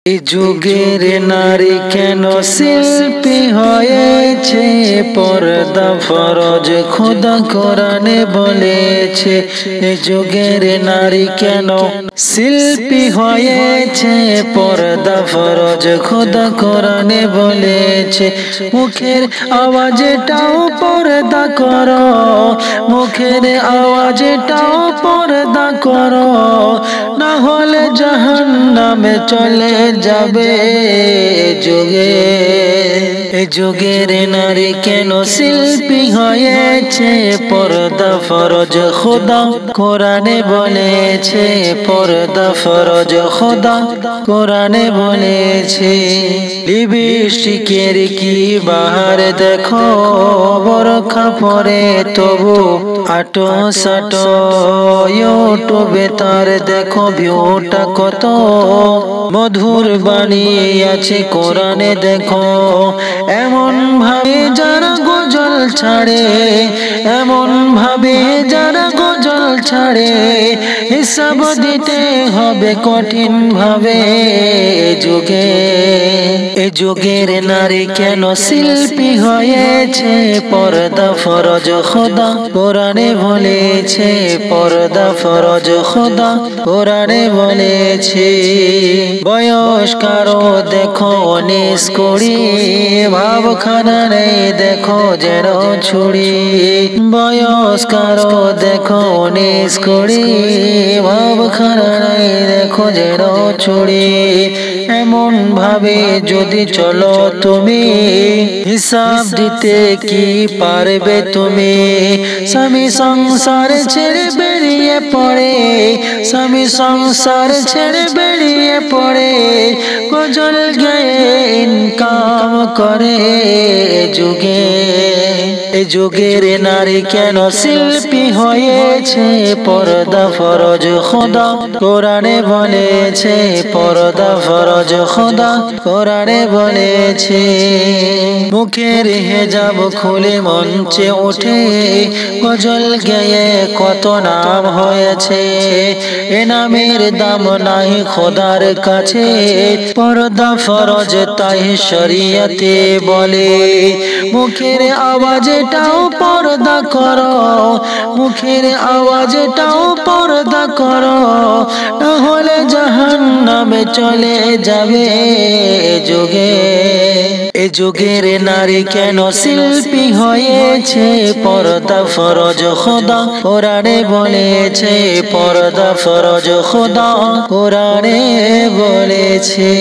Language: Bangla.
এই যুগের নারী কেন শিল্পী হয়েছে? পর্দা ফরজ খোদা কোরআনে বলেছে। এই যুগের নারী কেন শিল্পী হয়েছে? পর্দা ফরজ খোদা কোরআনে বলেছে। মুখের আওয়াজটাও পর্দা করো, মুখের আওয়াজটাও পর্দা করো, না হলে জাহান্নামে চলে যাবে। এই যুগের নারী কেন শিল্পী হয়েছে? পর্দা ফরজ খোদা কোরআনে বলেছে। পর্দা ফরজ খোদা কোরআনে বলেছে। লিপস্টিকের কি বাহার দেখো, বোরখা পরে তবু আটো সাটো। ইউটিউবে তার দেখো ভিউটা কত মধুর বাণী আছে কোরআনে দেখো। এমন ভাবে যারা গজল ছাড়ে, এমন ভাবে যারা গজল ছাড়ে, হিসাব দিতে হবে কঠিন ভাবে। এ যুগের নারী কেন শিল্পী হয়েছে? পর্দা ফরজ খোদা কোরআনে বলেছে। পর্দা ফরজ খোদা কোরআনে বলেছে। বয়স্কারও দেখো 19-20, ভাবখানা নেই দেখো যেন ছুরি। বয়স্কারও দেখো 19-20, ভাবখানা নেই দেখো যেন ছুরি। এমন ভাবে যদি চলো তুমি, হিসাব দিতে কি পারবে তুমি? স্বামী সংসার ছেড়ে বেরিয়ে পড়ে, স্বামী সংসার ছেড়ে বেরিয়ে পড়ে, গজল গেয়ে ইনকাম করে। এ যুগের নারী কেন শিল্পী হয়েছে? পর্দা ফরজ খোদা কোরআনে বলেছে। পর্দা ফরজ খোদা কোরআনে বলেছে। মুখের হেজাব খুলে মঞ্চে ওঠে, গজল গেয়ে কত নাম হয়েছে। এ নামের দাম নাই খোদার কাছে, পর্দা ফরজ তাই শরীয়তে বলে। মুখের আওয়াজটাও পর্দা করো, মুখের আওয়াজটাও পর্দা করো, না হলে জাহান্নামে চলে যাবে। এ যুগের নারী কেন শিল্পী হয়েছে? পর্দা ফরজ খোদা কোরআনে বলেছে। পর্দা ফরজ খোদা কোরআনে বলেছে।